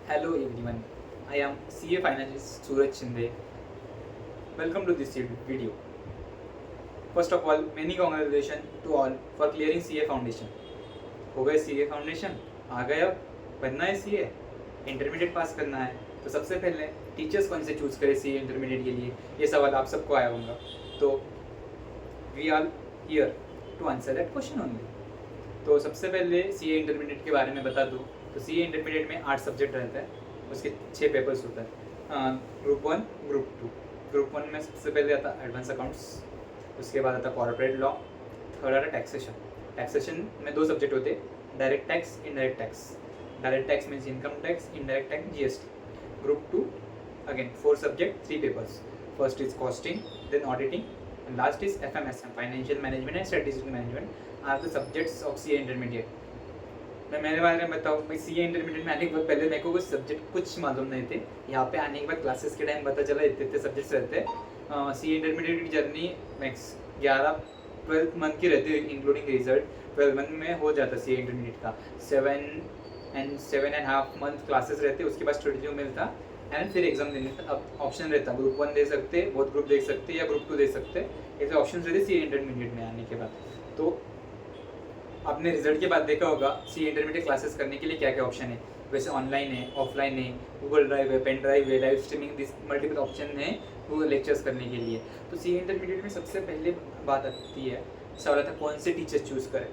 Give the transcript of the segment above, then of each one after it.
Hello everyone, I am CA Finalist Suraj Shinde. Welcome to this video. First of all, many congratulations to all for clearing CA Foundation. हो गए CA Foundation, आ गए अब बनना है CA, intermediate pass करना है. तो सबसे पहले टीचर्स कौन से चूज़ करें CA इंटरमीडिएट के लिए, ये सवाल आप सबको आया होगा. तो we are here to answer that question only. तो सबसे पहले CA इंटरमीडिएट के बारे में बता दूँ तो CA इंटरमीडिएट में 8 सब्जेक्ट रहता है, उसके 6 पेपर्स होता है. Group 1, group 2. ग्रुप 1 में सबसे पहले आता है एडवांस अकाउंट्स, उसके बाद आता है कॉर्पोरेट लॉ, थर्ड आता है टैक्सेशन. टैक्सेशन में 2 सब्जेक्ट होते हैं, direct tax, indirect tax. Direct tax means income tax, indirect tax GST. Group 2 again 4 subject, 3 papers. First is costing, then auditing, and last is FMSM, Financial Management and Statistical Management are the subjects of CA Intermediate. मैं मेरे बारे में बताऊँ, मैं CA intermediate में आने के बाद पहले मेरे को कुछ सब्जेक्ट कुछ मालूम नहीं थे. यहाँ पे आने के बाद क्लासेस के टाइम पता चला इतने सब्जेक्ट्स रहते हैं. CA इंटरमीडिएट की जर्नी मैक्स 11-12 मंथ की रहती है इंक्लूडिंग रिजल्ट. 12 मंथ में हो जाता है CA इंटरमीडिएट का. 7.5 मंथ क्लासेस रहते, उसके बाद स्टडी मिलता एंड फिर एग्जाम देने का अब ऑप्शन रहता. ग्रुप 1 दे सकते, बोथ ग्रुप दे सकते या ग्रुप 2 दे सकते, ऐसे ऑप्शन रहते CA इंटरमीडिएट में आने के बाद. तो आपने रिजल्ट के बाद देखा होगा CA इंटरमीडिएट क्लासेस करने के लिए क्या क्या ऑप्शन है. वैसे ऑनलाइन है, ऑफलाइन है, गूगल ड्राइव है, पेन ड्राइव है, live streaming, this multiple option है वो लेक्चर्स करने के लिए. तो CA इंटरमीडिएट में सबसे पहले बात आती है, सवाल आता है कौन से टीचर्स चूज़ करें.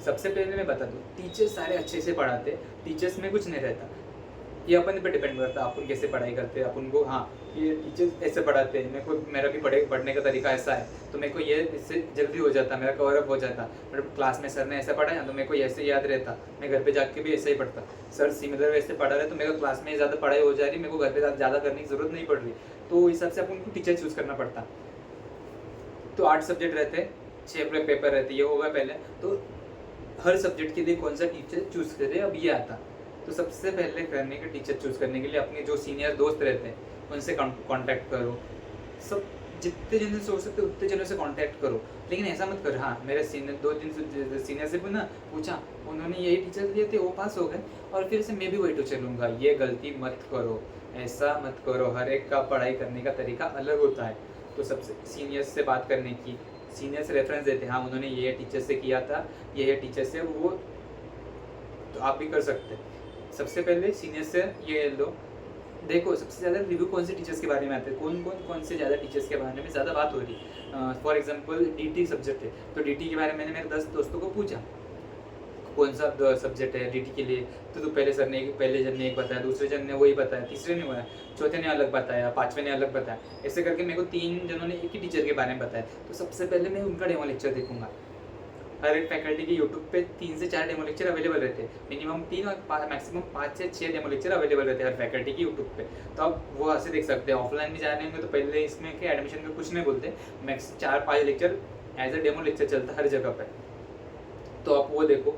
सबसे पहले मैं बता दूँ, टीचर्स सारे अच्छे से पढ़ाते, टीचर्स में कुछ नहीं रहता. ये अपन पे डिपेंड करता है अपन कैसे पढ़ाई करते हैं. अपन को हाँ ये टीचर्स ऐसे पढ़ाते हैं, मेरा भी पढ़ने का तरीका ऐसा है तो मेरे को ये इससे जल्दी हो जाता, मेरा कवर अप हो जाता. मतलब क्लास में सर ने ऐसा पढ़ाया तो मेरे को ऐसे याद रहता, मैं घर पे जाके भी ऐसे ही पढ़ता. सर सिमिलर वैसे पढ़ा रहे तो मेरे को क्लास में ज़्यादा पढ़ाई हो जा रही, मेरे को घर पे ज़्यादा करने की ज़रूरत नहीं पड़ रही. तो उस हिसाब से अपन को टीचर चूज़ करना पड़ता. तो 8 सब्जेक्ट रहते, 6 पेपर रहते, ये होगा पहले. तो हर सब्जेक्ट के लिए कौन सा टीचर चूज़ करे अब ये आता. तो सबसे पहले करने के टीचर चूज़ करने के लिए अपने जो सीनियर दोस्त रहते हैं उनसे कांटेक्ट करो. सब जितने जन से हो सकते उतने जनों से कांटेक्ट करो, लेकिन ऐसा मत करो हाँ मेरे सीनियर 2 सीनियर से पूछा उन्होंने यही टीचर दिए थे वो पास हो गए और फिर से मैं भी वही टीचर लूँगा. ये गलती मत करो, ऐसा मत करो. हर एक का पढ़ाई करने का तरीका अलग होता है. तो सबसे सीनियर्स से बात करने की, सीनियर्स रेफरेंस देते हैं, हाँ उन्होंने ये टीचर से किया था, ये टीचर से, वो तो आप भी कर सकते हैं. सबसे पहले सीनियर से ये लो, देखो सबसे ज़्यादा रिव्यू कौन से टीचर्स के बारे में आते हैं, कौन से ज़्यादा टीचर्स के बारे में ज़्यादा बात हो रही है. फॉर एग्जांपल DT सब्जेक्ट है तो DT के बारे में मैंने मेरे 10 दोस्तों को पूछा कौन सा सब्जेक्ट है DT के लिए. तो पहले जन ने एक बताया, दूसरे जन ने वही बताया, तीसरे ने बताया, चौथे ने अलग बताया, 5वें ने अलग बताया. ऐसे करके मेरे को 3 जनों ने एक ही टीचर के बारे में बताया. तो सबसे पहले मैं उनका डेमो लेक्चर देखूंगा. हर एक फैकल्टी के यूट्यूब पे 3 से 4 डेमो लेक्चर अवेलेबल रहते हैं. मिनिमम 3 और मैक्सिमम 5 से 6 डेमो लेक्चर अवेलेबल रहते हैं हर फैकल्टी की यूट्यूब पे. तो आप वो ऐसे देख सकते हैं. ऑफलाइन भी जाने होंगे तो पहले इसमें के एडमिशन का कुछ नहीं बोलते, max 4-5 lecture as a demo lecture चलता है हर जगह पर. तो आप वो देखो.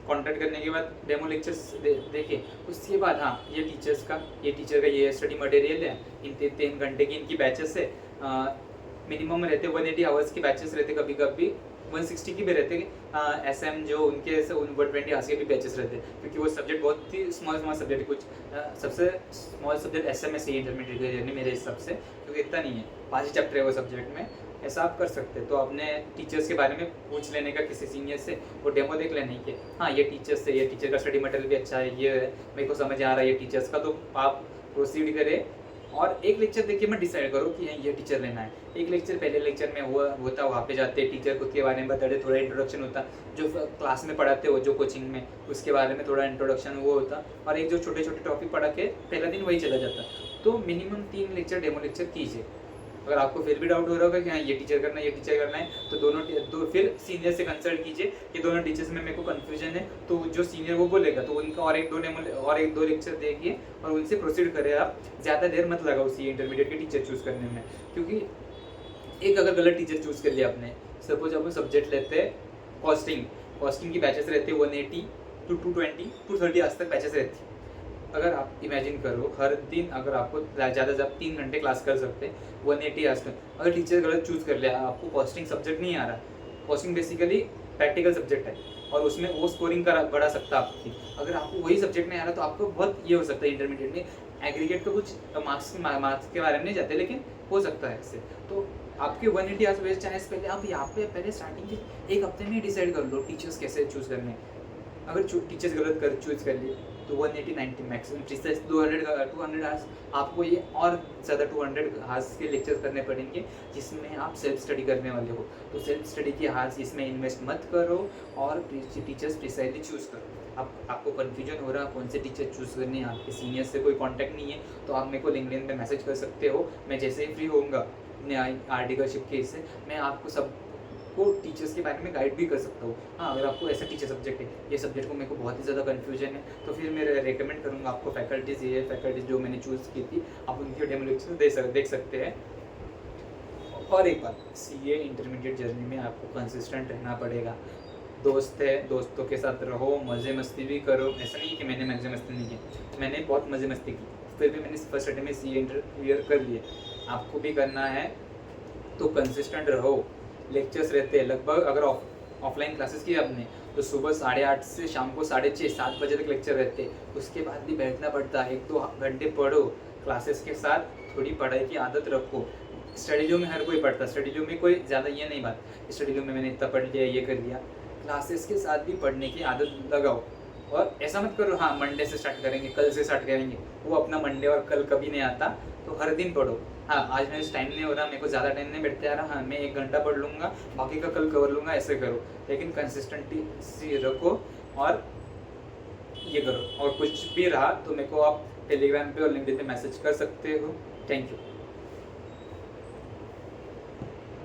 कॉन्टैक्ट करने के बाद डेमो लेक्चर्स देखिए. उसके बाद हाँ ये टीचर का ये स्टडी मटेरियल है, इन 3 घंटे की इनकी बैचेस है. मिनिमम रहते 180 आवर्स की बैचेस रहते, कभी कभी 160 की भी रहते. SM जो उनके 120 आवर्स के भी बैचेस रहते, क्योंकि वो सब्जेक्ट बहुत ही स्मॉल सब्जेक्ट. कुछ सबसे स्मॉल सब्जेक्ट SMS है इंटरमीडिएट जर्नी मेरे हिसाब से, क्योंकि इतना नहीं है, 5 ही चैप्टर है वो सब्जेक्ट में. ऐसा आप कर सकते हैं. तो आपने टीचर्स के बारे में पूछ लेने का किसी सीनियर से, वो डेमो देख लेने के, हाँ ये टीचर्स से, ये टीचर का स्टडी मटेरियल भी अच्छा है, ये मेरे को समझ आ रहा है ये टीचर्स का. तो आप प्रोसीड करें और एक लेक्चर देखिए मैं डिसाइड करो कि ये टीचर लेना है. एक लेक्चर पहले लेक्चर में होता वहाँ पे जाते टीचर खुद के बारे में बताते, थोड़ा इंट्रोडक्शन होता. जो क्लास में पढ़ाते हो जो कोचिंग में उसके बारे में थोड़ा इंट्रोडक्शन वो होता, और एक जो छोटे छोटे टॉपिक पढ़ा के पहला दिन वही चला जाता. तो मिनिमम 3 लेक्चर डेमो लेक्चर कीजिए. अगर आपको फिर भी डाउट हो रहा होगा कि हाँ ये टीचर करना है तो फिर सीनियर से कंसल्ट कीजिए कि दोनों टीचर्स में मेरे को कन्फ्यूजन है. तो जो सीनियर वो बोलेगा तो उनका और एक दो लेक्चर देखिए और उनसे प्रोसीड करें. आप ज़्यादा देर मत लगाओ CA इंटरमीडिएट के टीचर चूज़ करने में, क्योंकि एक अगर गलत टीचर चूज़ कर लिया आपने, सपोज अपन सब्जेक्ट लेते हैं कॉस्टिंग की बैचेस रहती है 180 to 220 to 30 आज तक बैचेस रहती है. अगर आप इमेजिन करो हर दिन अगर आपको ज़्यादा 3 घंटे क्लास कर सकते 180 आवर्स में, अगर टीचर गलत चूज़ कर लिया, आपको कॉस्टिंग सब्जेक्ट नहीं आ रहा. कॉस्टिंग बेसिकली प्रैक्टिकल सब्जेक्ट है और उसमें वो स्कोरिंग बढ़ा सकता है आपकी. अगर आपको वही सब्जेक्ट नहीं आ रहा तो आपको बहुत ये हो सकता है इंटरमीडिएट में एग्रीगेट का कुछ मार्क्स के बारे में नहीं जाते, लेकिन हो सकता है इससे। तो आपके 180 आवर्स वेस्ट जाने से पहले आप यहाँ पे पहले स्टार्टिंग के एक हफ्ते में डिसाइड कर लो टीचर्स कैसे चूज़ करने हैं। अगर टीचर्स गलत कर चूज़ कर लिए तो 180 90 मैक्सिमम प्रीसाइज 200 आवर्स आपको ये और ज़्यादा 200 आवर्स के लेक्चर्स करने पड़ेंगे, जिसमें आप सेल्फ स्टडी करने वाले हो। तो सेल्फ स्टडी की आवर्स इसमें इन्वेस्ट मत करो और टीचर्स प्रिसाइजली चूज़ करो। आपको कन्फ्यूजन हो रहा कौन से टीचर चूज़ करने, आपके सीनियर से कोई कांटेक्ट नहीं है तो आप मेरे को लिंक्डइन पे मैसेज कर सकते हो। मैं जैसे ही फ्री होऊंगा अपने आर्टिकलशिप के इससे मैं आपको सब को टीचर्स के बारे में गाइड भी कर सकता हूँ। हाँ, अगर आपको ऐसा टीचर सब्जेक्ट है, ये सब्जेक्ट को मेरे को बहुत ही ज़्यादा कन्फ्यूजन है, तो फिर मैं रेकमेंड करूँगा आपको फैकल्टीज़, ये फैकल्टीज जो मैंने चूज़ की थी, आप उनकी डेमो लेक्चर देख सकते हैं। और एक बात, सीए इंटरमीडिएट जर्नी में आपको कंसिस्टेंट रहना पड़ेगा। दोस्त है, दोस्तों के साथ रहो, मज़े मस्ती भी करो। ऐसा नहीं कि मैंने मज़े मस्ती नहीं की, मैंने बहुत मज़े मस्ती की, फिर भी मैंने फर्स्ट अटेम्प्ट में सीए इंटर क्लियर कर लिए। आपको भी करना है तो कंसिस्टेंट रहो। लेक्चर्स रहते हैं लगभग, अगर ऑफलाइन क्लासेस की आपने तो सुबह 8:30 से शाम को 6:30 7 बजे तक लेक्चर रहते हैं। उसके बाद भी बैठना पड़ता है, 1-2 घंटे पढ़ो। क्लासेस के साथ थोड़ी पढ़ाई की आदत रखो। स्टडी जो में हर कोई पढ़ता, स्टडी जो में कोई ज़्यादा ये नहीं बात, स्टडी जो में मैंने इतना पढ़ लिया, ये कर लिया। क्लासेस के साथ भी पढ़ने की आदत लगाओ। और ऐसा मत करो हाँ मंडे से स्टार्ट करेंगे, कल से स्टार्ट करेंगे, वो अपना मंडे और कल कभी नहीं आता। तो हर दिन पढ़ो। हाँ, आज मेरे टाइम नहीं हो रहा, मेरे को ज़्यादा टाइम नहीं बैठते आ रहा, हाँ मैं 1 घंटा पढ़ लूँगा, बाकी का कल कवर लूँगा, ऐसे करो। लेकिन कंसिस्टेंसी रखो और ये करो। और कुछ भी रहा तो मेरे को आप टेलीग्राम पे और लिंक्डइन पे मैसेज कर सकते हो। Thank you.